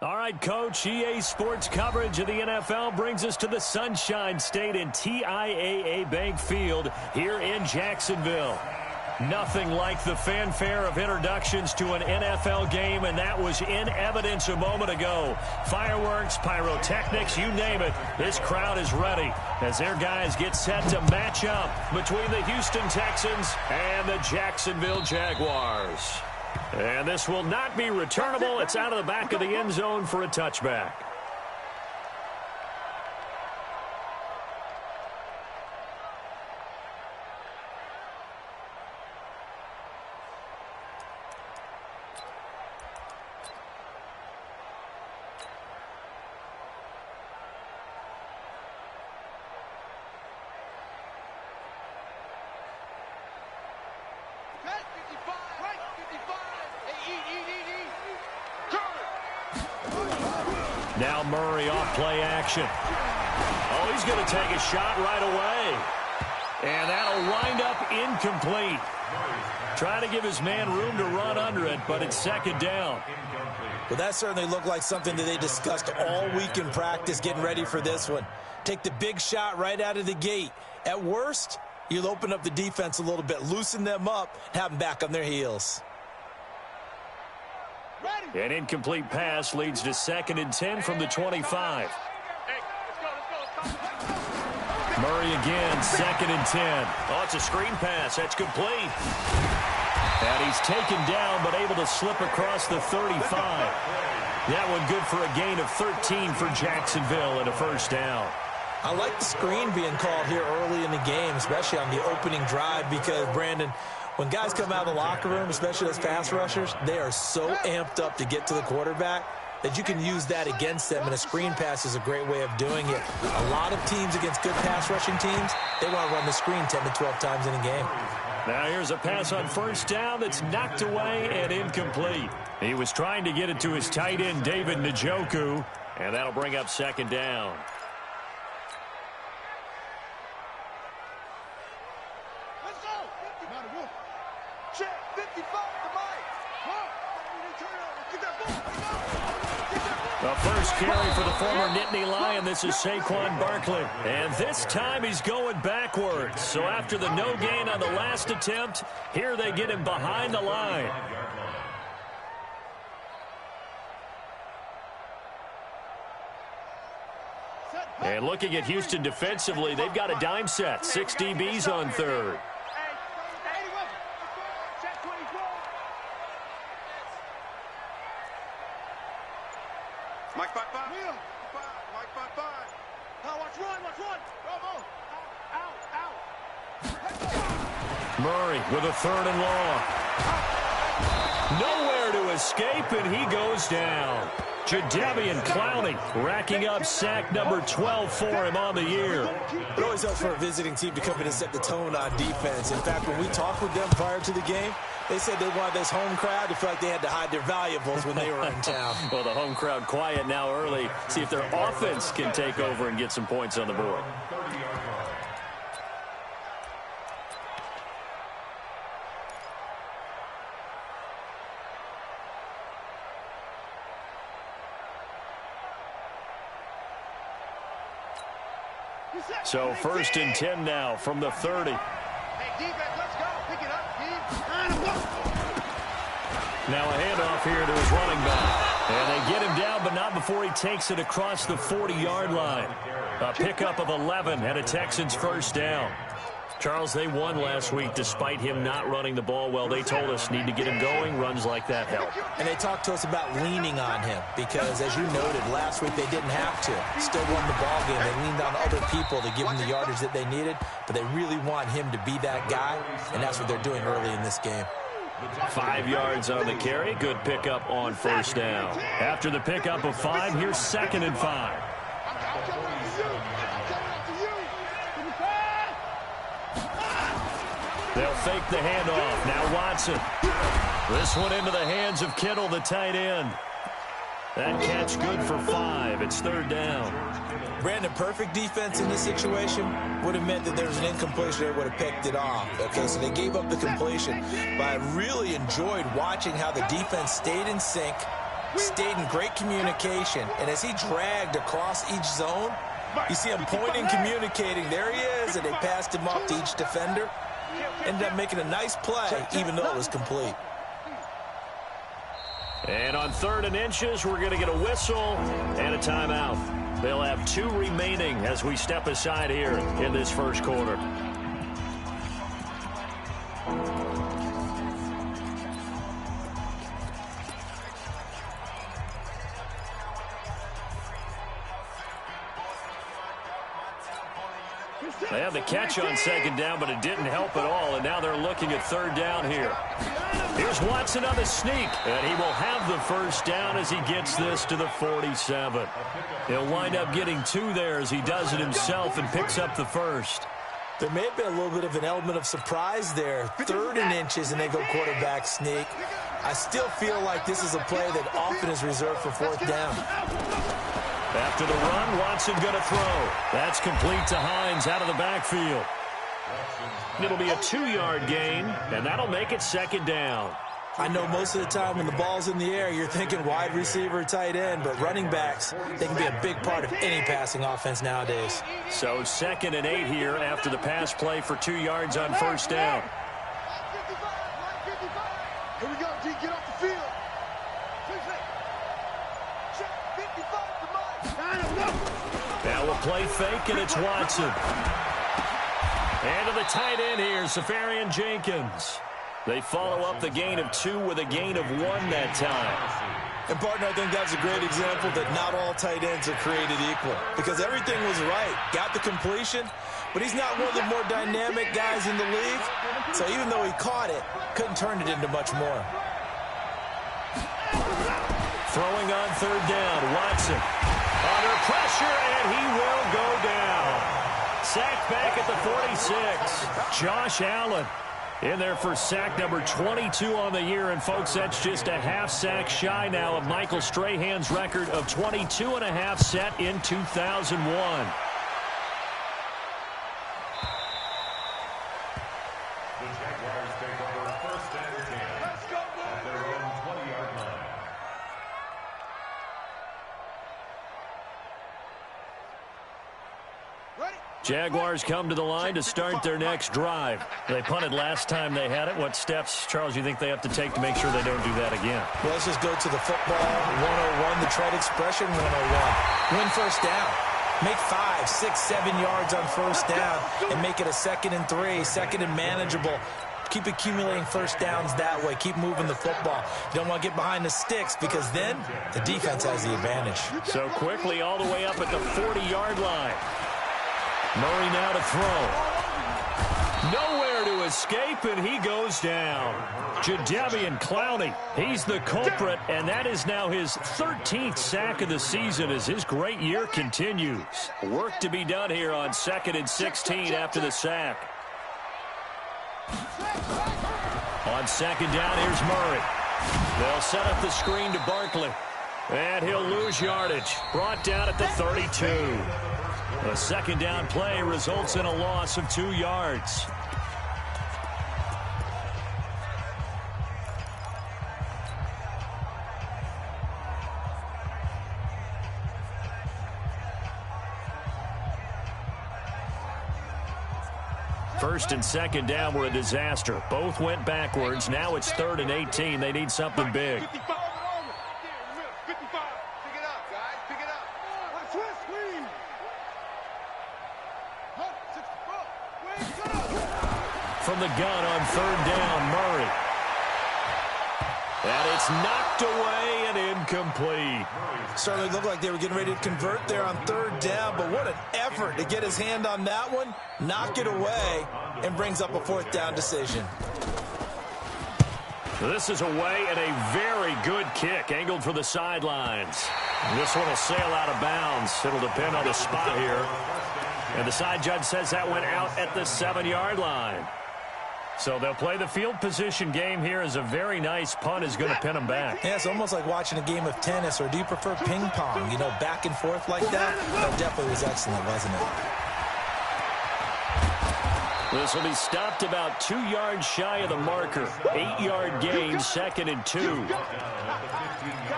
All right, Coach, EA Sports coverage of the NFL brings us to the Sunshine State in TIAA Bank Field here in Jacksonville. Nothing like the fanfare of introductions to an NFL game, and that was in evidence a moment ago. Fireworks, pyrotechnics, you name it, this crowd is ready as their guys get set to match up between the Houston Texans and the Jacksonville Jaguars. And this will not be returnable. It's out of the back of the end zone for a touchback. Now Murray off play action. Oh, he's going to take a shot right away. And that'll wind up incomplete. Trying to give his man room to run under it, but it's second down. Well, that certainly looked like something that they discussed all week in practice, getting ready for this one. Take the big shot right out of the gate. At worst, you'll open up the defense a little bit, loosen them up, have them back on their heels. An incomplete pass leads to 2nd and 10 from the 25. Murray again, 2nd and 10. Oh, it's a screen pass. That's complete. And he's taken down, but able to slip across the 35. That one good for a gain of 13 for Jacksonville and a first down. I like the screen being called here early in the game, especially on the opening drive, because, Brandon, when guys come out of the locker room, especially those pass rushers, they are so amped up to get to the quarterback that you can use that against them, and a screen pass is a great way of doing it. A lot of teams against good pass rushing teams, they want to run the screen 10 to 12 times in a game. Now here's a pass on first down that's knocked away and incomplete. He was trying to get it to his tight end, David Njoku, and that'll bring up 2nd down. The first carry for the former Nittany Lion. This is Saquon Barkley. And this time he's going backwards. So after the no gain on the last attempt, here they get him behind the line. And looking at Houston defensively, they've got a dime set. 6 DBs on third. Mike 5-5. Mike 5-5. Watch run. Bravo. Out. Murray with a 3rd and long. Nowhere to escape, and he goes down. Jadeveon Clowney racking up sack number 12 for him on the year. It always helps for a visiting team to come in and set the tone on defense. In fact, when we talked with them prior to the game, they said they wanted this home crowd to feel like they had to hide their valuables when they were in town. Well, the home crowd quiet now early. See if their offense can take over and get some points on the board. So 1st and 10 now from the 30. Hey, defense, let's go. Pick it up. Now a handoff here to his running back. And they get him down, but not before he takes it across the 40-yard line. A pickup of 11 and a Texans first down. Charles, they won last week despite him not running the ball well. They told us need to get him going. Runs like that help. And they talked to us about leaning on him because, as you noted, last week they didn't have to. Still won the ball game. They leaned on other people to give them the yardage that they needed, but they really want him to be that guy, and that's what they're doing early in this game. 5 yards on the carry. Good pickup on first down. After the pickup of 5, here's 2nd and 5. They'll fake the handoff. Now Watson. This one into the hands of Kittle, the tight end. That catch good for 5. It's 3rd down. Brandon, perfect defense in this situation would have meant that there was an incompletion. They would have picked it off. Okay, so they gave up the completion. But I really enjoyed watching how the defense stayed in sync, stayed in great communication. And as he dragged across each zone, you see him pointing, communicating. There he is, and they passed him off to each defender. Ended up making a nice play, even though it was complete. And on 3rd and inches, we're going to get a whistle and a timeout. They'll have 2 remaining as we step aside here in this first quarter. They had the catch on 2nd down, but it didn't help at all, and now they're looking at 3rd down here. Here's Watson on the sneak, and he will have the 1st down as he gets this to the 47. He'll wind up getting 2 there as he does it himself and picks up the 1st. There may have been a little bit of an element of surprise there. 3rd and inches, and they go quarterback sneak. I still feel like this is a play that often is reserved for 4th down. After the run, Watson going to throw. That's complete to Hines out of the backfield. It'll be a 2-yard gain, and that'll make it 2nd down. I know most of the time when the ball's in the air, you're thinking wide receiver, tight end, but running backs, they can be a big part of any passing offense nowadays. So 2nd and 8 here after the pass play for 2 yards on 1st down. Here we go, G, get off the field. Now we'll play fake, and it's Watson. And to the tight end here, Safarian Jenkins. They follow up the gain of 2 with a gain of 1 that time. And, partner, I think that's a great example that not all tight ends are created equal, because everything was right. Got the completion, but he's not one of the more dynamic guys in the league. So even though he caught it, couldn't turn it into much more. Throwing on 3rd down, Watson. Under pressure, and he will go down. Sacked back at the 46. Josh Allen in there for sack number 22 on the year. And, folks, that's just a half sack shy now of Michael Strahan's record of 22.5 set in 2001. Jaguars come to the line to start their next drive. They punted last time they had it. What steps, Charles, you think they have to take to make sure they don't do that again? Well, let's just go to the football 101, the trade expression 101. Win 1st down. Make 5, 6, 7 yards on 1st down and make it a 2nd and 3, 2nd and manageable. Keep accumulating 1st downs that way. Keep moving the football. You don't want to get behind the sticks because then the defense has the advantage. So quickly all the way up at the 40-yard line. Murray now to throw. Nowhere to escape, and he goes down. Jadeveon Clowney, he's the culprit, and that is now his 13th sack of the season as his great year continues. Work to be done here on 2nd and 16 after the sack. On 2nd down, here's Murray. They'll set up the screen to Barkley, and he'll lose yardage. Brought down at the 32. A 2nd down play results in a loss of 2 yards. First and 2nd down were a disaster. Both went backwards. Now it's 3rd and 18. They need something big. From the gun on 3rd down, Murray. And it's knocked away and incomplete. Certainly looked like they were getting ready to convert there on 3rd down, but what an effort to get his hand on that one, knock it away, and brings up a 4th down decision. This is away and a very good kick, angled for the sidelines. This one will sail out of bounds. It'll depend on the spot here. And the side judge says that went out at the 7-yard line. So they'll play the field position game here as a very nice punt is going to pin them back. Yeah, it's almost like watching a game of tennis, or do you prefer ping pong? You know, back and forth like that? That definitely was excellent, wasn't it? This will be stopped about 2 yards shy of the marker. 8-yard gain, 2nd and 2.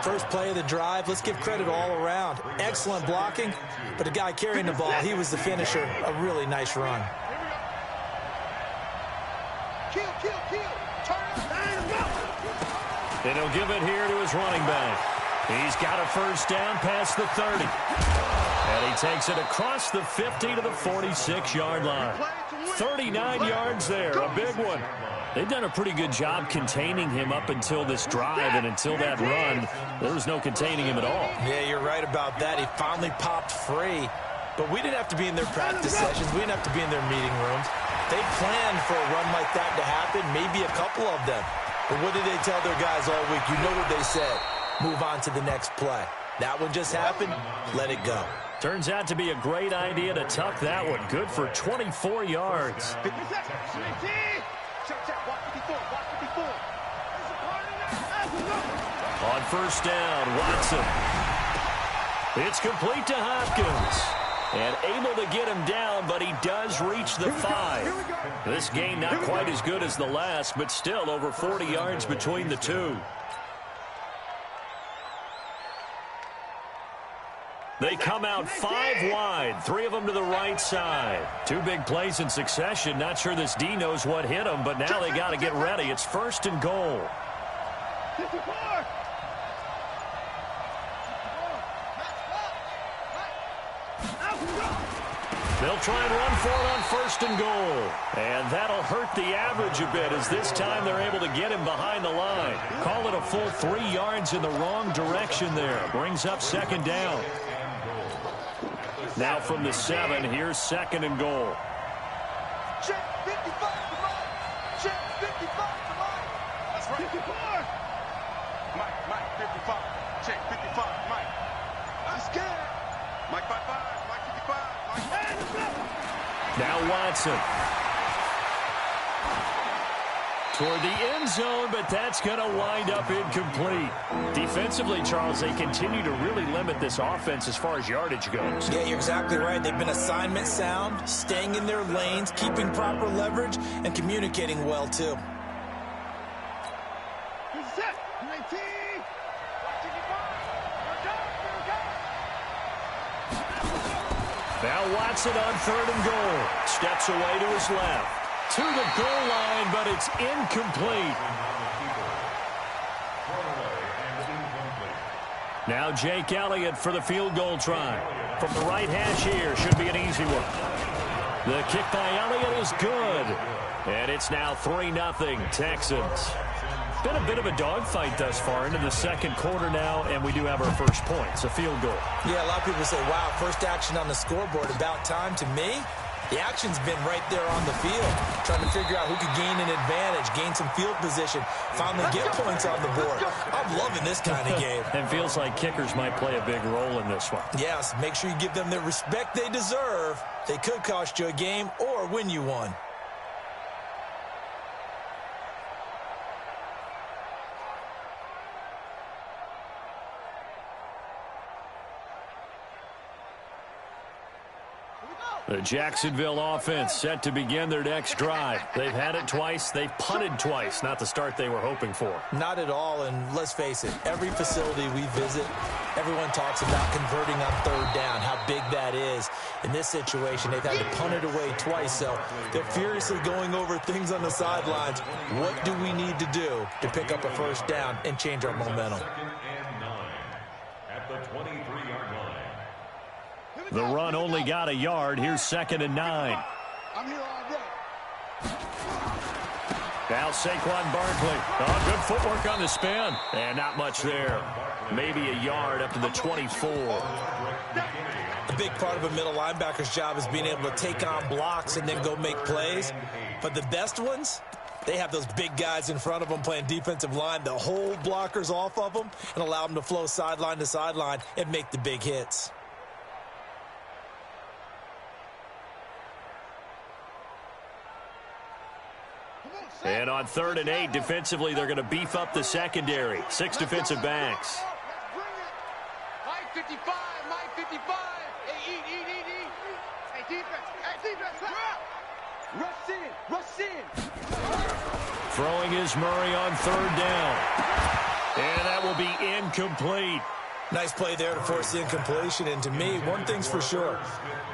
First play of the drive, let's give credit all around. Excellent blocking, but the guy carrying the ball, he was the finisher. A really nice run. And he'll give it here to his running back. He's got a first down past the 30. And he takes it across the 50 to the 46-yard line. 39 yards there, a big one. They've done a pretty good job containing him up until this drive, and until that run, there was no containing him at all. Yeah, you're right about that. He finally popped free. But we didn't have to be in their practice sessions. We didn't have to be in their meeting rooms. They planned for a run like that to happen, maybe a couple of them. But what did they tell their guys all week? You know what they said. Move on to the next play. That one just happened. Let it go. Turns out to be a great idea to tuck that one. Good for 24 yards. On first down, Watson. It's complete to Hopkins. And able to get him down, but he does reach the 5. This gain not quite as good as the last, but still over 40 yards between the two. They come out 5 wide, 3 of them to the right side. 2 big plays in succession. Not sure this D knows what hit them, but now they got to get ready. It's 1st and goal. They'll try and run for it on 1st and goal. And that'll hurt the average a bit, as this time they're able to get him behind the line. Call it a full 3 yards in the wrong direction there. Brings up 2nd down. Now from the 7, here's 2nd and goal. Check 55 to Mike. Check 55 to Mike. That's right. 54. Mike, 55. Check 55, Mike. That's good. Mike 55, Mike 55. Now Watson. Toward the end zone, but that's going to wind up incomplete. Defensively, Charles, they continue to really limit this offense as far as yardage goes. Yeah, you're exactly right. They've been assignment sound, staying in their lanes, keeping proper leverage, and communicating well, too. Now Watson on 3rd and goal. Steps away to his left. To the goal line, but it's incomplete. Now Jake Elliott for the field goal try. From the right hash here, should be an easy one. The kick by Elliott is good. And it's now 3-0 Texans. Been a bit of a dogfight thus far into the 2nd quarter now, and we do have our first point. It's a field goal. Yeah, a lot of people say, wow, first action on the scoreboard, about time. To me, the action's been right there on the field, trying to figure out who could gain an advantage, gain some field position, finally get points on the board. I'm loving this kind of game. And feels like kickers might play a big role in this one. Yes, make sure you give them the respect they deserve. They could cost you a game or win you one. The Jacksonville offense set to begin their next drive. They've had it twice. They've punted twice. Not the start they were hoping for. Not at all, and let's face it, every facility we visit, everyone talks about converting on 3rd down, how big that is. In this situation, they've had to punt it away twice, so they're furiously going over things on the sidelines. What do we need to do to pick up a first down and change our momentum? At the 23-yard line. The run only got a yard. Here's 2nd and 9. I'm here all day. Now Saquon Barkley. Oh, good footwork on the spin. And not much there. Maybe a yard up to the 24. A big part of a middle linebacker's job is being able to take on blocks and then go make plays. But the best ones, they have those big guys in front of them playing defensive line to hold blockers off of them and allow them to flow sideline to sideline and make the big hits. And on 3rd and 8, defensively, they're going to beef up the secondary. 6 defensive backs. Mike 55, Mike 55. Hey, eat. Hey, defense. Hey, defense. Rush in. Rush in. Throwing is Murray on third down. And that will be incomplete. Nice play there to force the incompletion. And to me, one thing's for sure.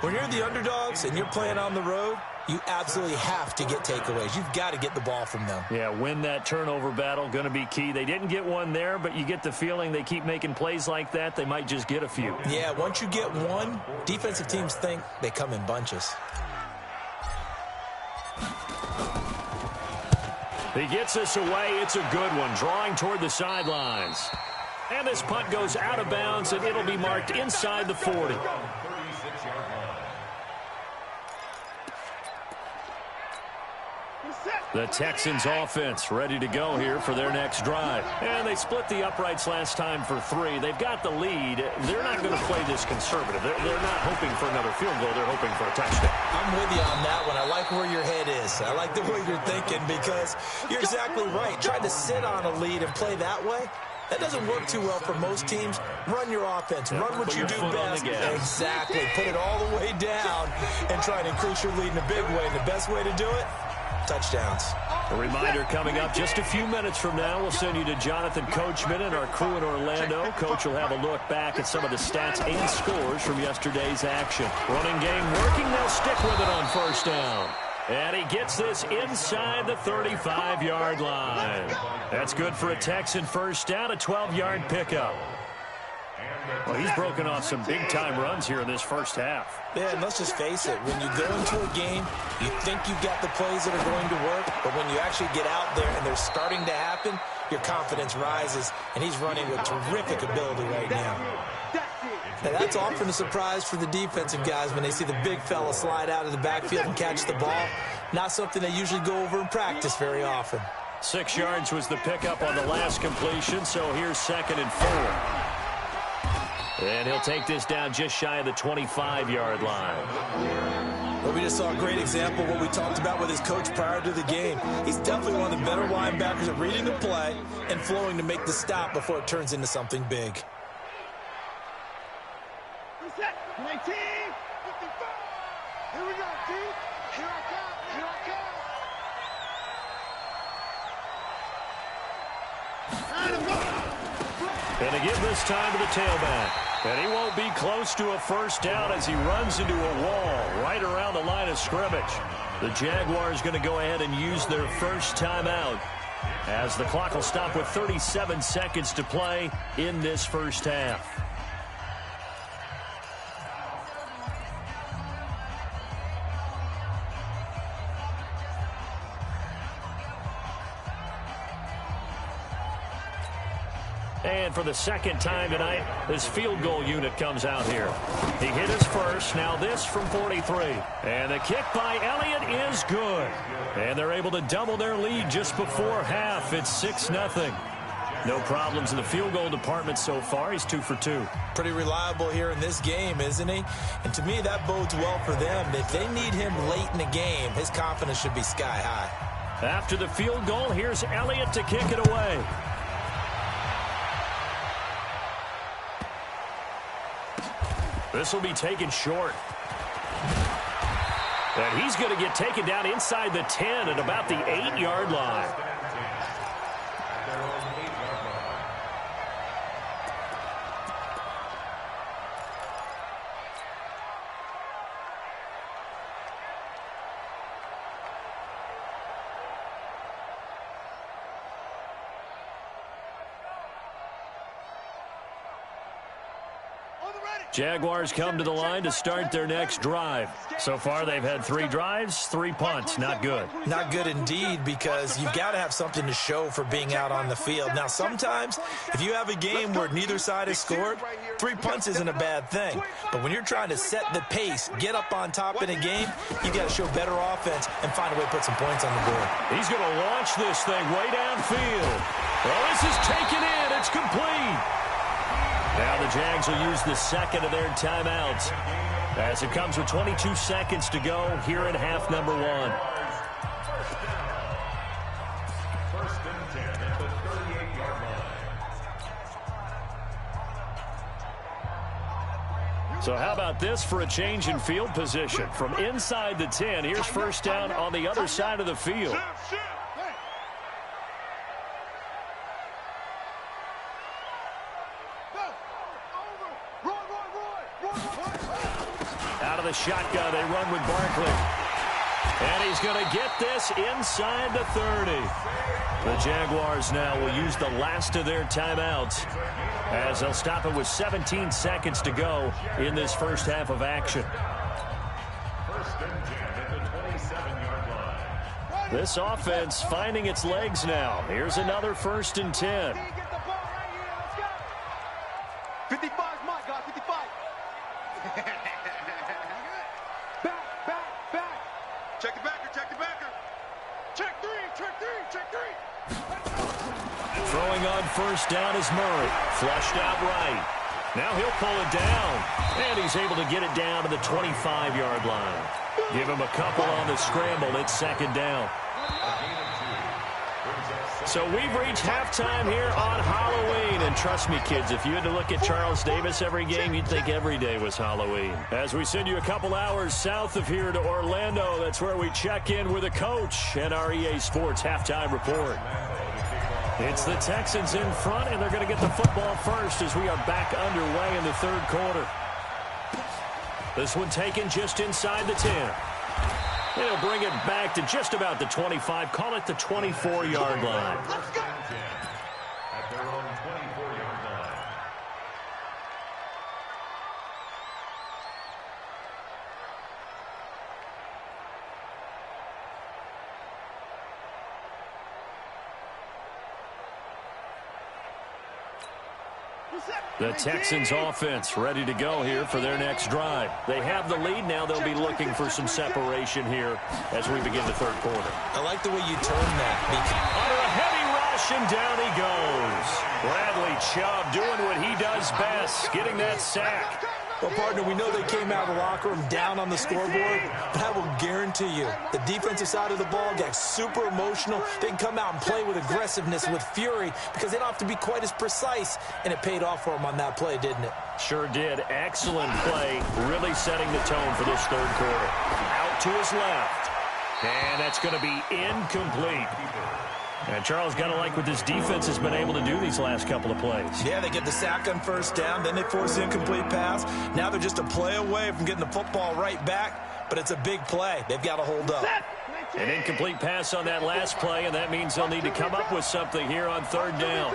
When you're the underdogs and you're playing on the road, you absolutely have to get takeaways. You've got to get the ball from them. Yeah, win that turnover battle, going to be key. They didn't get one there, but you get the feeling they keep making plays like that, they might just get a few. Yeah, once you get one, defensive teams think they come in bunches. He gets us away. It's a good one, drawing toward the sidelines. And this punt goes out of bounds, and it'll be marked inside the 40. The Texans offense ready to go here for their next drive. And they split the uprights last time for 3. They've got the lead. They're not going to play this conservative. They're not hoping for another field goal. They're hoping for a touchdown. I'm with you on that one. I like where your head is. I like the way you're thinking because you're exactly right. Trying to sit on a lead and play that way, that doesn't work too well for most teams. Run your offense. Run what you do best. Exactly. Put it all the way down and try and increase your lead in a big way. And the best way to do it, touchdowns. A reminder coming up just a few minutes from now. We'll send you to Jonathan Coachman and our crew in Orlando. Coach will have a look back at some of the stats and scores from yesterday's action. Running game working. They'll stick with it on first down. And he gets this inside the 35-yard line. That's good for a Texan first down, a 12-yard pickup. Well, he's broken off some big-time runs here in this first half. Yeah, and let's just face it. When you go into a game, you think you've got the plays that are going to work, but when you actually get out there and they're starting to happen, your confidence rises, and he's running with terrific ability right now. Now, that's often a surprise for the defensive guys when they see the big fella slide out of the backfield and catch the ball. Not something they usually go over in practice very often. 6 yards was the pickup on the last completion, so here's 2nd and 4. And he'll take this down just shy of the 25-yard line. Well, we just saw a great example of what we talked about with his coach prior to the game. He's definitely one of the better linebackers at reading the play and flowing to make the stop before it turns into something big. 19, 55. Here we go, D. Here I come. Here I come. And they give this time to the tailback. And he won't be close to a first down as he runs into a wall right around the line of scrimmage. The Jaguars going to go ahead and use their first timeout as the clock will stop with 37 seconds to play in this first half. And for the second time tonight, this field goal unit comes out here. He hit his first. Now this from 43. And the kick by Elliott is good. And they're able to double their lead just before half. It's 6-0. No problems in the field goal department so far. He's 2 for 2. Pretty reliable here in this game, isn't he? And to me, that bodes well for them. If they need him late in the game, his confidence should be sky high. After the field goal, here's Elliott to kick it away. This will be taken short. And he's going to get taken down inside the 10 at about the 8-yard line. Jaguars come to the line to start their next drive. So far, they've had 3 drives, 3 punts. Not good. Not good indeed, because you've got to have something to show for being out on the field. Now, sometimes, if you have a game where neither side has scored, 3 punts isn't a bad thing. But when you're trying to set the pace, get up on top in a game, you've got to show better offense and find a way to put some points on the board. He's going to launch this thing way downfield. Well, this is taken in. It's complete. Now the Jags will use the second of their timeouts as it comes with 22 seconds to go here in half number 1. First and 10 at the 38-yard line. So how about this for a change in field position? From inside the 10, here's first down on the other side of the field. Out of the shotgun, they run with Barkley. And he's going to get this inside the 30. The Jaguars now will use the last of their timeouts as they'll stop it with 17 seconds to go in this first half of action. First and 10 at the 27-yard line. This offense finding its legs now. Here's another first and 10. 55 is my guy, 55. Back. Check the backer. Check three. Throwing on first down is Murray. Flushed out right. Now he'll pull it down. And he's able to get it down to the 25-yard line. Give him a couple on the scramble. It's second down. So we've reached halftime here on Halloween. And trust me, kids, if you had to look at Charles Davis every game, you'd think every day was Halloween. As we send you a couple hours south of here to Orlando, that's where we check in with a coach and our EA Sports halftime report. It's the Texans in front, and they're going to get the football first as we are back underway in the third quarter. This one taken just inside the 10. They'll bring it back to just about the 25. Call it the 24-yard line. At their own 24-yard line. The Texans offense ready to go here for their next drive. They have the lead now. They'll be looking for some separation here as we begin the third quarter. I like the way you turn that. Under a heavy rush, and down he goes. Bradley Chubb doing what he does best, getting that sack. Well, partner, we know they came out of the locker room down on the scoreboard, but I will guarantee you the defensive side of the ball got super emotional. They can come out and play with aggressiveness, with fury, because they don't have to be quite as precise, and it paid off for them on that play, didn't it? Sure did. Excellent play, really setting the tone for this third quarter. Out to his left, and that's going to be incomplete. And Charles, got to like what this defense has been able to do these last couple of plays. Yeah, they get the sack on first down, then they force the incomplete pass. Now they're just a play away from getting the football right back, but it's a big play. They've got to hold up. An incomplete pass on that last play, and that means they'll need to come up with something here on third down.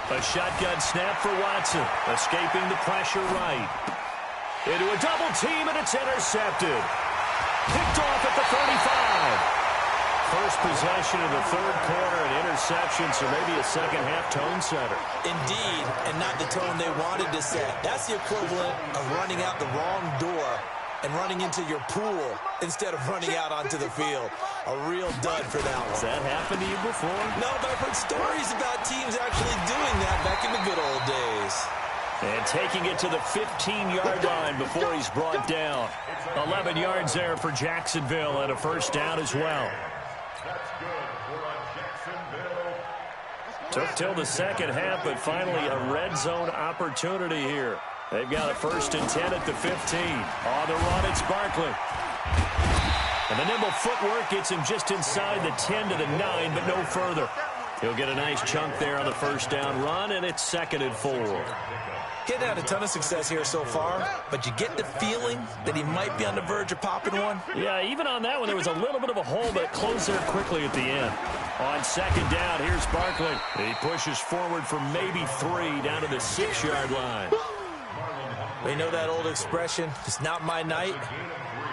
A shotgun snap for Watson, escaping the pressure right. Into a double team, and it's intercepted. Picked off at the 35. First possession of the third quarter, an interception, so maybe a second-half tone setter. Indeed, and not the tone they wanted to set. That's the equivalent of running out the wrong door and running into your pool instead of running out onto the field. A real dud for that one. Has that happened to you before? No, but I've heard stories about teams actually doing that back in the good old days. And taking it to the 15-yard line before he's brought down. 11 yards there for Jacksonville, and a first down as well. That's good for a Jacksonville. Took till the second half, but finally a red zone opportunity here. They've got a first and 10 at the 15. On the run, it's Barkley. And the nimble footwork gets him just inside the 10 to the 9, but no further. He'll get a nice chunk there on the first down run, and it's 2nd and 4. He hadn't had a ton of success here so far, but you get the feeling that he might be on the verge of popping one. Yeah, even on that one, there was a little bit of a hole, but it closed there quickly at the end. On second down, here's Barkley. He pushes forward for maybe 3 down to the 6-yard line. We know that old expression, it's not my night.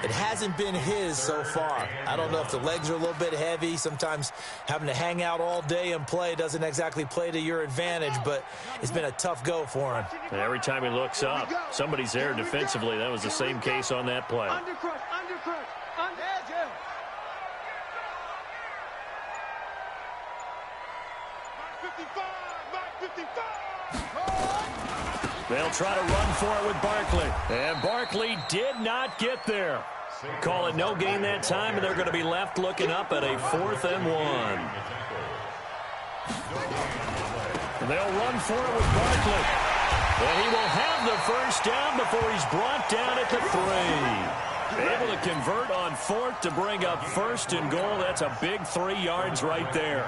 It hasn't been his so far. I don't know if the legs are a little bit heavy. Sometimes having to hang out all day and play doesn't exactly play to your advantage, but it's been a tough go for him. And every time he looks up, somebody's there defensively. That was the same case on that play. Undercrush. They'll try to run for it with Barkley. And Barkley did not get there. Call it no gain that time, and they're going to be left looking up at a 4th and 1. They'll run for it with Barkley. And he will have the first down before he's brought down at the 3. Able to convert on 4th to bring up 1st and goal. That's a big 3 yards right there.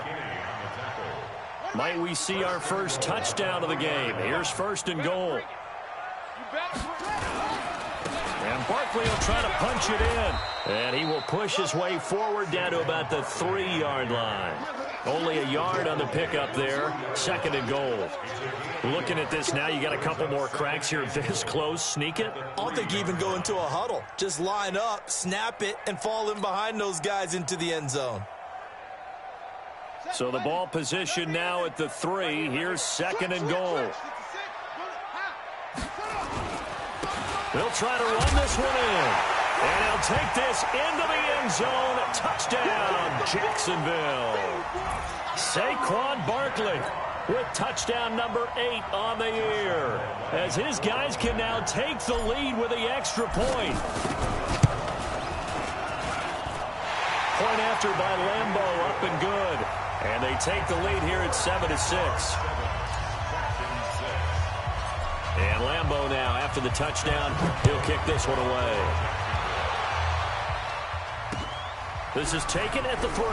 Might we see our first touchdown of the game? Here's 1st and goal. And Barkley will try to punch it in. And he will push his way forward down to about the 3-yard line. Only a yard on the pickup there. 2nd and goal. Looking at this now, you got a couple more cracks here this close. Sneak it? I don't think you even go into a huddle. Just line up, snap it, and fall in behind those guys into the end zone. So the ball position now at the 3. Here's 2nd and goal. They'll try to run this one in. And he'll take this into the end zone. Touchdown, Jacksonville. Saquon Barkley with touchdown number 8 on the year, as his guys can now take the lead with the extra point. Point after by Lambeau, up and good. And they take the lead here at 7-6. And Lambeau now, after the touchdown, he'll kick this one away. This is taken at the 3.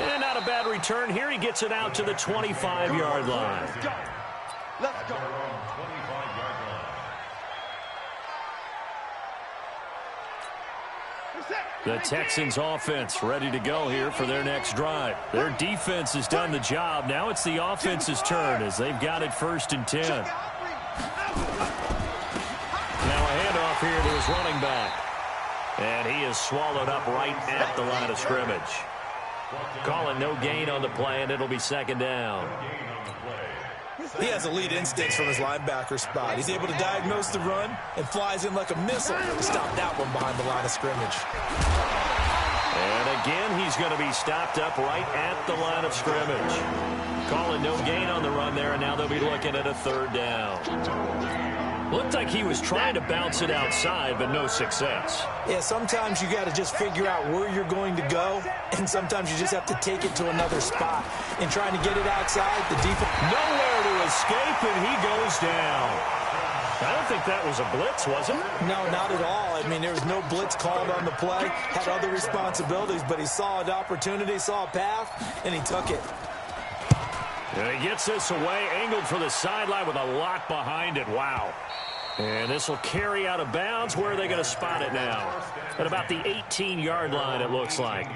And not a bad return here. He gets it out to the 25-yard line. Let's go. The Texans offense ready to go here for their next drive. Their defense has done the job. Now it's the offense's turn as they've got it 1st and 10. Now a handoff here to his running back. And he is swallowed up right at the line of scrimmage. Calling no gain on the play, and it'll be 2nd down. He has elite instincts from his linebacker spot. He's able to diagnose the run and flies in like a missile to stop that one behind the line of scrimmage. And again, he's going to be stopped up right at the line of scrimmage. Calling no gain on the run there, and now they'll be looking at a 3rd down. Looked like he was trying to bounce it outside, but no success. Yeah, sometimes you got to just figure out where you're going to go, and sometimes you just have to take it to another spot. In trying to get it outside, the defense nowhere to escape, and he goes down. I don't think that was a blitz, was it? No, not at all. I mean, there was no blitz called on the play. Had other responsibilities, but he saw an opportunity, saw a path, and he took it. And he gets this away, angled for the sideline with a lot behind it. Wow. And this will carry out of bounds. Where are they going to spot it now? At about the 18-yard line, it looks like.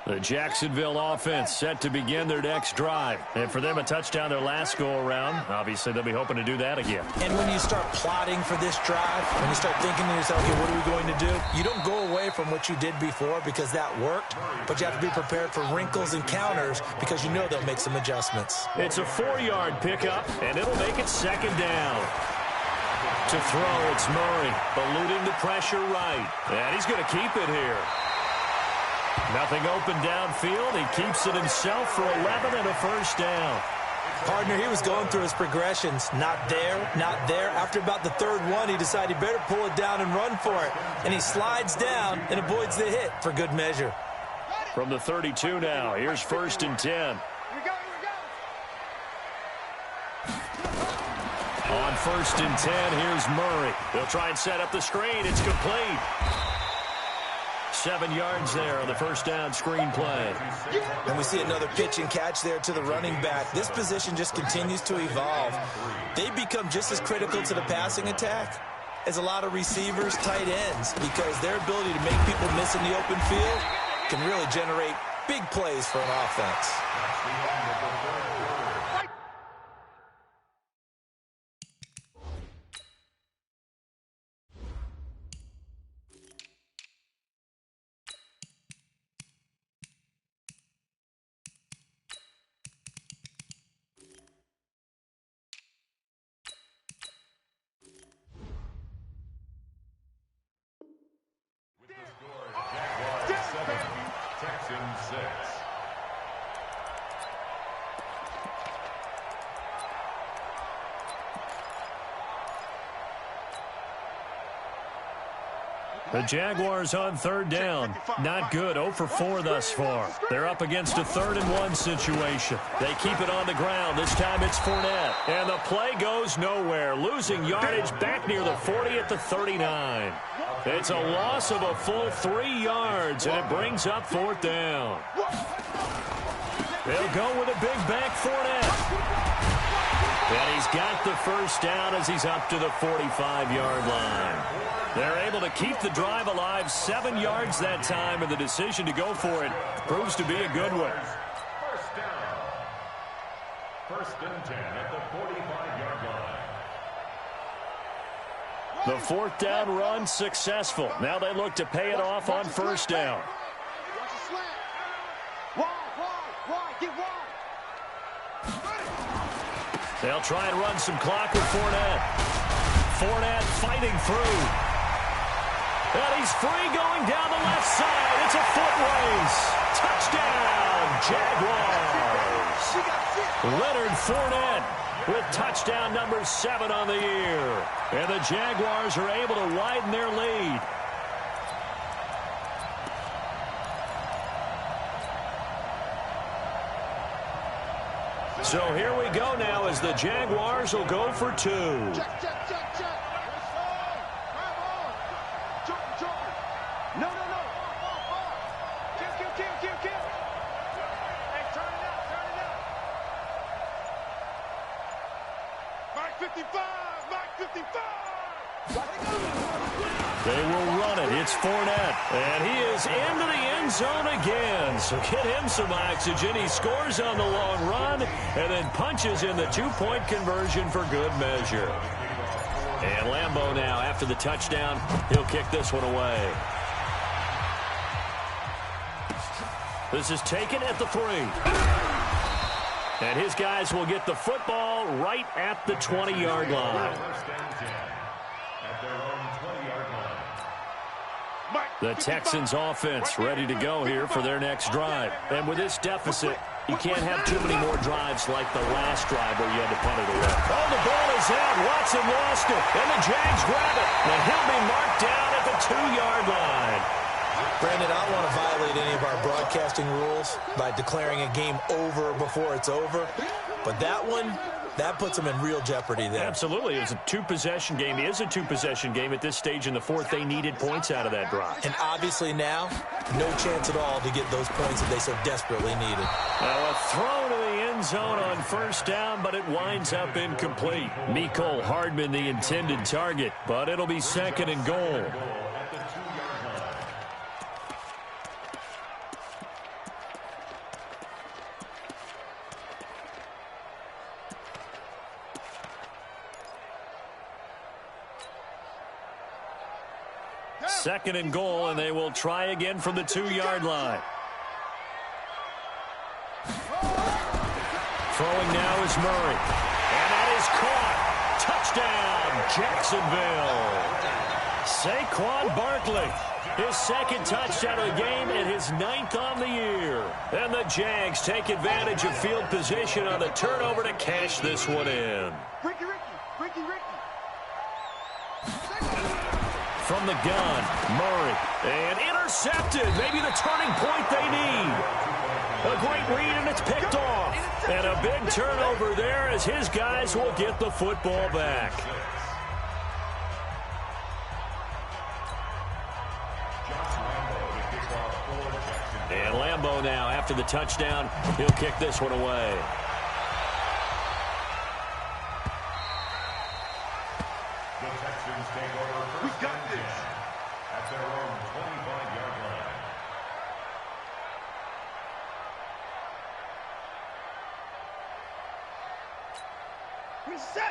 The Jacksonville offense set to begin their next drive. And for them, a touchdown their last go-around. Obviously, they'll be hoping to do that again. And when you start plotting for this drive, when you start thinking to yourself, okay, what are we going to do? You don't go away from what you did before because that worked, but you have to be prepared for wrinkles and counters because you know they'll make some adjustments. It's a 4-yard pickup, and it'll make it 2nd down. To throw, it's Murray, eluding the pressure right. And he's going to keep it here. Nothing open downfield. He keeps it himself for 11 and a 1st down. Partner, he was going through his progressions. Not there, not there. After about the 3rd one, he decided he better pull it down and run for it. And he slides down and avoids the hit for good measure. From the 32 now, here's 1st and 10. On 1st and 10, here's Murray. They'll try and set up the screen. It's complete. 7 yards there on the 1st down screen play. And we see another pitch and catch there to the running back. This position just continues to evolve. They become just as critical to the passing attack as a lot of receivers, tight ends, because their ability to make people miss in the open field can really generate big plays for an offense. Texans 6. The Jaguars on third down. Not good. 0 for 4 thus far. They're up against a 3rd and 1 situation. They keep it on the ground. This time it's Fournette. And the play goes nowhere. Losing yardage back near the 40 at the 39. It's a loss of a full 3 yards, and it brings up 4th down. They'll go with a big back Fournette. And he's got the first down as he's up to the 45-yard line. They're able to keep the drive alive, 7 yards that time, and the decision to go for it proves to be a good one. First down. 1st and 10 at the 45-yard line. The 4th down run successful. Now they look to pay it off on 1st down. They'll try and run some clock with Fournette. Fournette fighting through. And he's free going down the left side. It's a foot race. Touchdown, Jaguars. Leonard Fournette with touchdown number 7 on the year. And the Jaguars are able to widen their lead. So here we go now as the Jaguars will go for 2. Check, check, check, check. No. Kill. Hey, turn it up. Mike 55. They will run it. It's Fournette. And he is into the end zone again. So get him some oxygen. He scores on the long run and then punches in the 2-point conversion for good measure. And Lambeau now, after the touchdown, he'll kick this one away. This is taken at the 3. And his guys will get the football right at the 20-yard line. The Texans offense ready to go here for their next drive. And with this deficit, you can't have too many more drives like the last drive where you had to punt it away. Oh, the ball is out. Watson lost it. And the Jags grab it. And he'll be marked down at the 2-yard line. Brandon, I don't want to violate any of our broadcasting rules by declaring a game over before it's over. But that one, that puts them in real jeopardy there. Absolutely. It was a 2-possession game. It is a 2-possession game at this stage in the 4th. They needed points out of that drive. And obviously now, no chance at all to get those points that they so desperately needed. Now a throw to the end zone on 1st down, but it winds up incomplete. Mecole Hardman the intended target, but it'll be 2nd and goal. Second and goal, and they will try again from the 2-yard line. Throwing now is Murray. And that is caught. Touchdown, Jacksonville. Saquon Barkley, his 2nd touchdown of the game and his 9th on the year. And the Jags take advantage of field position on the turnover to cash this one in. Ricky. From the gun, Murray, and intercepted. Maybe the turning point they need. A great read, and it's picked off. And a big turnover there as his guys will get the football back. And Lambeau now, after the touchdown, he'll kick this one away. We got this. At their own 25-yard line.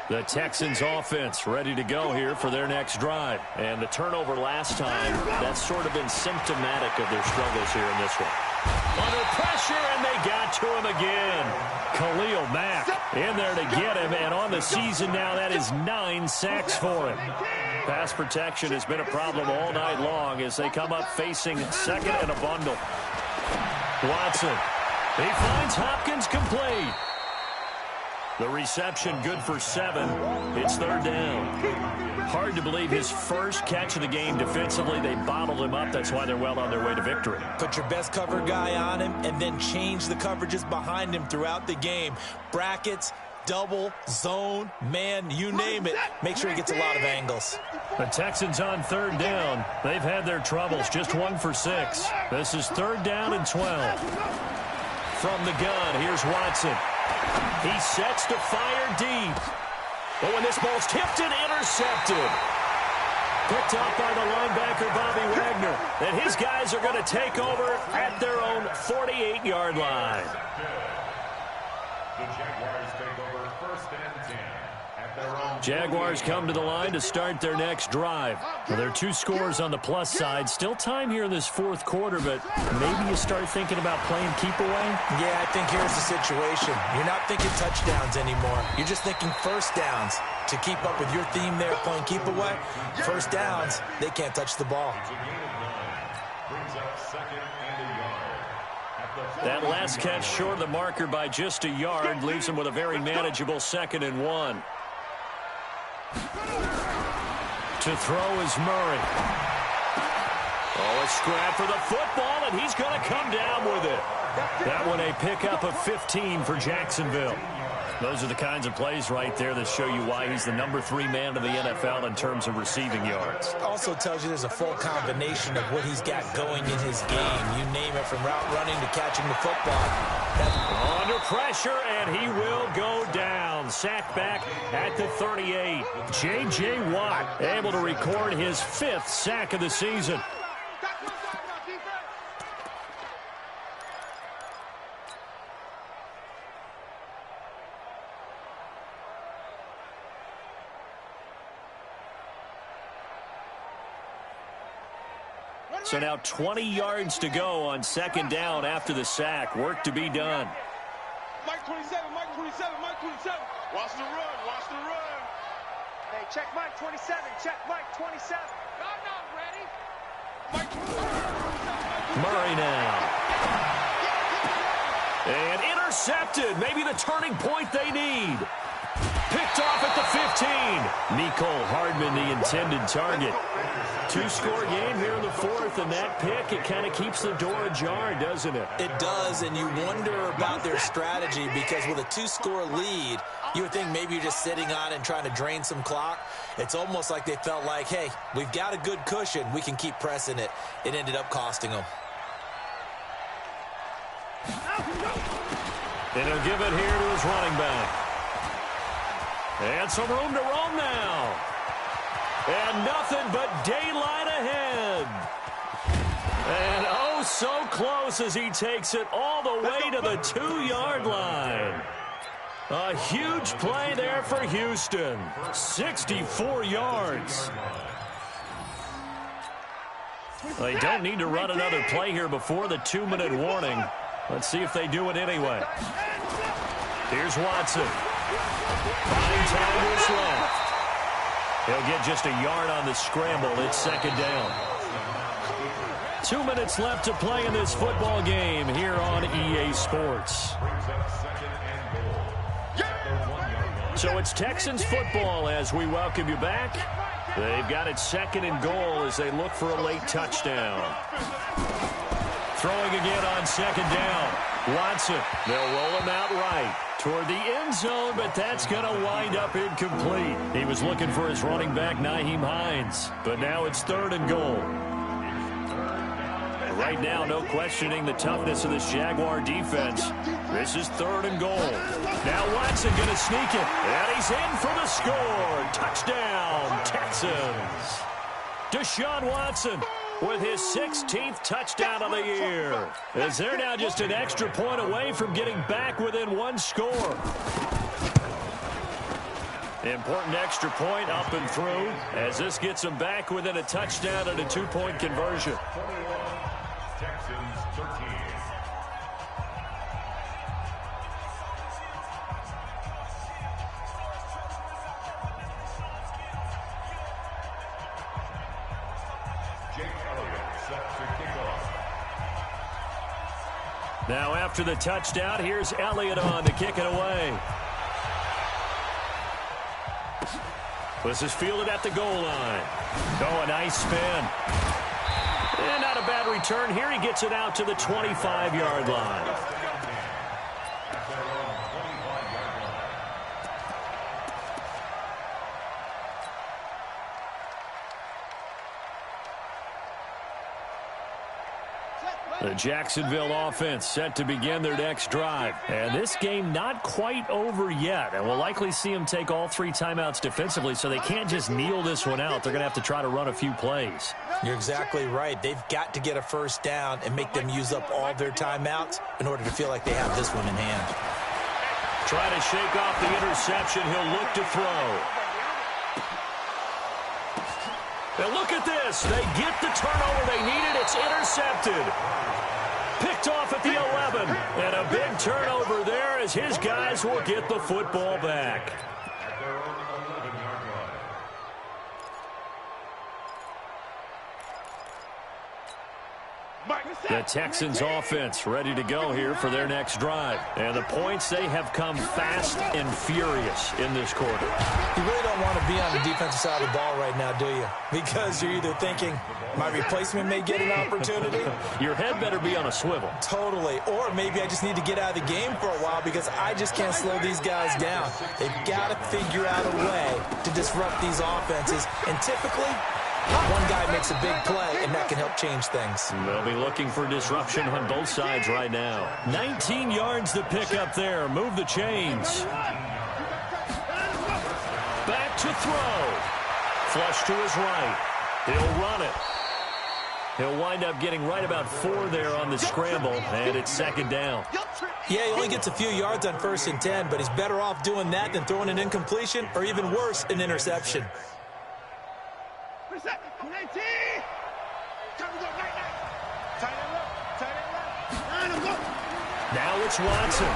The Texans offense ready to go here for their next drive. And the turnover last time, that's sort of been symptomatic of their struggles here in this one. Under pressure, and they got to him again. Khalil Mack in there to get him, and on the season now, that is 9 sacks for him. Pass protection has been a problem all night long as they come up facing 2nd and a bundle. Watson, he finds Hopkins complete. The reception good for 7. It's third down. Hard to believe his first catch of the game defensively. They bottled him up. That's why they're well on their way to victory. Put your best cover guy on him and then change the coverages behind him throughout the game. Brackets, double, zone, man, you name it. Make sure he gets a lot of angles. The Texans on third down. They've had their troubles. Just 1 for 6. This is third down and 12. From the gun, here's Watson. He sets to fire deep. Oh, and this ball's tipped and intercepted. Picked up by the linebacker, Bobby Wagner. And his guys are going to take over at their own 48-yard line. The Jaguars take over first and 10 at their own. Jaguars come to the line to start their next drive. Well, there are 2 scores on the plus side. Still time here in this fourth quarter, but maybe you start thinking about playing keep away? Yeah, I think here's the situation. You're not thinking touchdowns anymore. You're just thinking first downs. To keep up with your theme there, playing keep away, first downs, they can't touch the ball. Brings up second and a yard. That last catch short of the marker by just a yard leaves him with a very manageable 2nd and 1. To throw is Murray. Oh, a scrap for the football, and he's going to come down with it. That one a pickup of 15 for Jacksonville. Those are the kinds of plays right there that show you why he's the number 3 man in the NFL in terms of receiving yards. Also tells you there's a full combination of what he's got going in his game. You name it, from route running to catching the football. Under pressure, and he will go down. Sacked back at the 38. J.J. Watt able to record his 5th sack of the season. So now 20 yards to go on 2nd down after the sack. Work to be done. Mike 27, Mike 27, Mike 27. Watch the run, watch the run. Hey, check Mike 27, check Mike 27. I'm not ready. Mike 27. Murray now. And intercepted. Maybe the turning point they need. Picked off at the 15. Mecole Hardman, the intended target. 2-score game here in the 4th, and that pick, it kind of keeps the door ajar, doesn't it? It does, and you wonder about their strategy, because with a 2-score lead, you would think maybe you're just sitting on it and trying to drain some clock. It's almost like they felt like, hey, we've got a good cushion. We can keep pressing it. It ended up costing them. And he'll give it here to his running back. And some room to roam now. And nothing but daylight ahead. And oh, so close as he takes it all the way to the 2-yard line. A huge play there for Houston. 64 yards. They don't need to run another play here before the 2-minute warning. Let's see if they do it anyway. Here's Watson. Fine time to his left. He'll get just a yard on the scramble. It's 2nd down. 2 minutes left to play in this football game here on EA Sports. So it's Texans football as we welcome you back. They've got it 2nd and goal as they look for a late touchdown. Throwing again on 2nd down. Watson, they'll roll him out right toward the end zone, but that's going to wind up incomplete. He was looking for his running back, Nyheim Hines, but now it's 3rd and goal. Right now, no questioning the toughness of this Jaguar defense. This is 3rd and goal. Now Watson going to sneak it, and he's in for the score. Touchdown, Texans. Deshaun Watson with his 16th touchdown of the year, as they're now just an extra point away from getting back within 1 score. Important extra point up and through, as this gets them back within a touchdown and a 2-point conversion. Texans 13. Now after the touchdown, here's Elliott on to kick it away. This is fielded at the goal line. Oh, a nice spin. And not a bad return here. He gets it out to the 25-yard line. The Jacksonville offense set to begin their next drive. And this game not quite over yet. And we'll likely see them take all 3 timeouts defensively, so they can't just kneel this one out. They're going to have to try to run a few plays. You're exactly right. They've got to get a first down and make them use up all their timeouts in order to feel like they have this one in hand. Try to shake off the interception. He'll look to throw. And look at this. They get the turnover they needed. It's intercepted. Picked off at the 11. And a big turnover there as his guys will get the football back. The Texans offense ready to go here for their next drive. And the points, they have come fast and furious in this quarter. You really don't want to be on the defensive side of the ball right now, do you? Because you're either thinking, my replacement may get an opportunity. Your head better be on a swivel. Totally. Or maybe I just need to get out of the game for a while because I just can't slow these guys down. They've got to figure out a way to disrupt these offenses. And typically, one guy makes a big play, and that can help change things. They'll be looking for disruption on both sides right now. 19 yards to pick up there. Move the chains. Back to throw. Flush to his right. He'll run it. He'll wind up getting right about 4 there on the scramble, and it's second down. Yeah, he only gets a few yards on 1st and 10, but he's better off doing that than throwing an incompletion or even worse, an interception. Now it's Watson.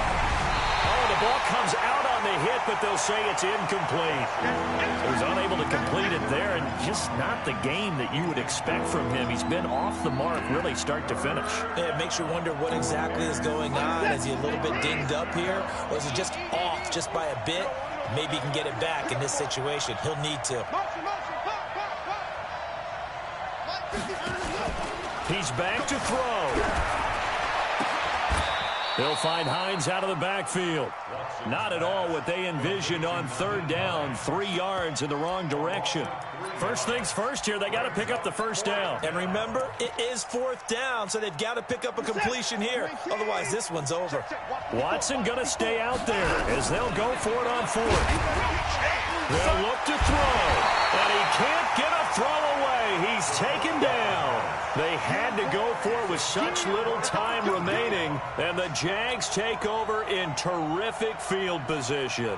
Oh, the ball comes out on the hit, but they'll say it's incomplete. He was unable to complete it there, and just not the game that you would expect from him. He's been off the mark, really start to finish. Yeah, it makes you wonder what exactly is going on. Is he a little bit dinged up here, or is he just off just by a bit? Maybe he can get it back in this situation. He'll need to. He's back to throw. They'll find Hines out of the backfield. Not at all what they envisioned on 3rd down. 3 yards in the wrong direction. First things first here, they got to pick up the first down. And remember, it is 4th down, so they've got to pick up a completion here. Otherwise, this one's over. Watson going to stay out there as they'll go for it on 4th. They'll look to throw, and he can't get a throw away. He's taken down. They had to go for it with such little time remaining, and the Jags take over in terrific field position.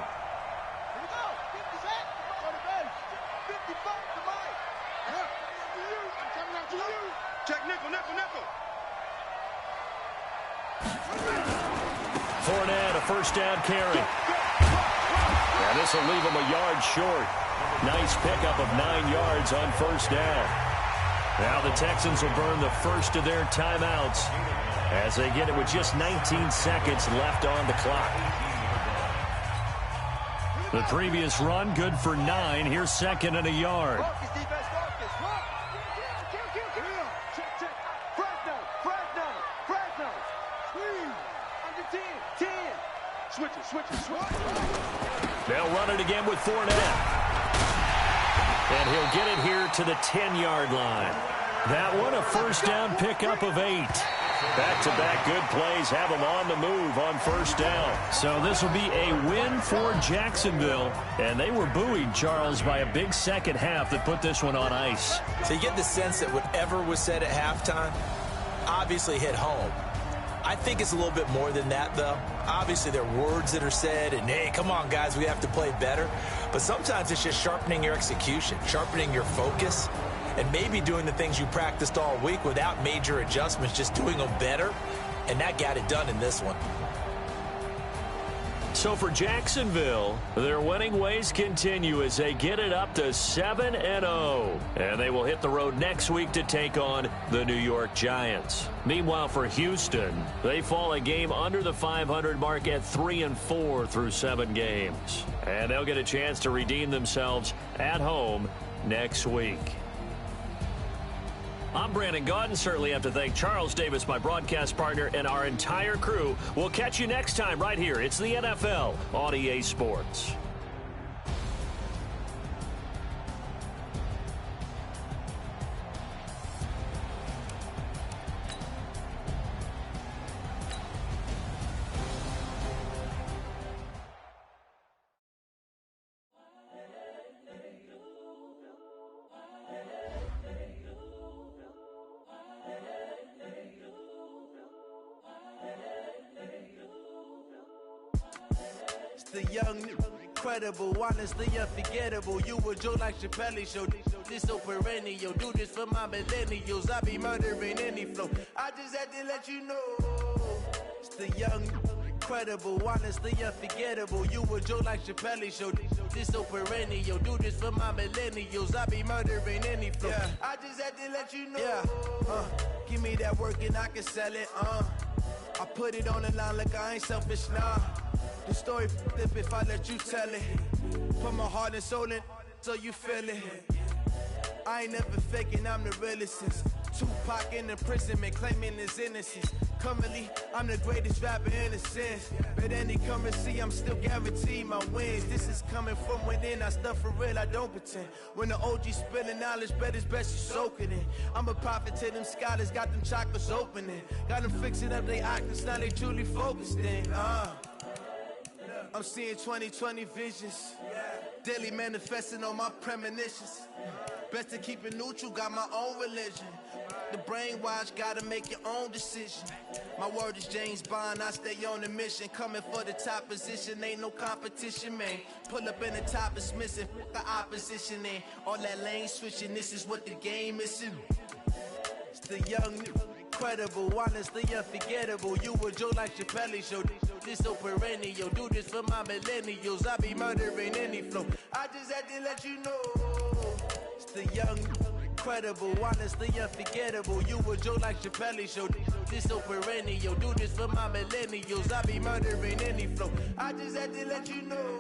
Fournette, a first down carry. And this will leave him a yard short. Nice pickup of 9 yards on 1st down. Now the Texans will burn the first of their timeouts as they get it with just 19 seconds left on the clock. The previous run, good for 9. Here's 2nd and a yard. They'll run it again with Fournette. And he'll get it here to the 10-yard line. That one, a first down pickup of 8. Back-to-back good plays have them on the move on 1st down. So this will be a win for Jacksonville. And they were buoyed, Charles, by a big second half that put this one on ice. So you get the sense that whatever was said at halftime obviously hit home. I think it's a little bit more than that, though. Obviously, there are words that are said, and, hey, come on, guys, we have to play better. But sometimes it's just sharpening your execution, sharpening your focus, and maybe doing the things you practiced all week without major adjustments, just doing them better, and that got it done in this one. So for Jacksonville, their winning ways continue as they get it up to 7-0. And they will hit the road next week to take on the New York Giants. Meanwhile, for Houston, they fall a game under the 500 mark at 3-4 through 7 games. And they'll get a chance to redeem themselves at home next week. I'm Brandon Gaudin. Certainly have to thank Charles Davis, my broadcast partner, and our entire crew. We'll catch you next time right here. It's the NFL on EA Sports. The young, incredible, honestly unforgettable. You were Joe like Chappelle show. This so perennial. Do this for my millennials. I be murdering any flow. I just had to let you know. It's the young, incredible, honestly unforgettable. You were Joe like Chappelle show. This so perennial. Do this for my millennials. I be murdering any flow. Yeah. I just had to let you know. Yeah. Give me that work and I can sell it. I put it on the line like I ain't selfish, nah. The story flip if I let you tell it. Put my heart and soul in so you feel it. I ain't never faking, I'm the realest since Tupac in imprisonment, claiming his innocence. Currently, I'm the greatest rapper in a sense. But any currency, I'm still guaranteed my wins. This is coming from within, I stuff for real, I don't pretend. When the OG spilling knowledge, bet it's best you soak it in. I'm a prophet to them scholars, got them chakras opening. Got them fixing up they octaves, now they truly focused in. I'm seeing 2020 visions. Daily manifesting on my premonitions. Best to keep it neutral, got my own religion. The brainwash, gotta make your own decision. My word is James Bond, I stay on the mission. Coming for the top position, ain't no competition, man. Pull up in the top, it's missing, the opposition in. All that lane switching, this is what the game is in. It's the young, incredible, honestly unforgettable. You were Joe like Chappelle show. This so perennial. Do this for my millennials. I be murdering any flow. I just had to let you know. It's the young, incredible, honestly unforgettable. You were Joe like Chappelle show. This so perennial. Do this for my millennials. I be murdering any flow. I just had to let you know.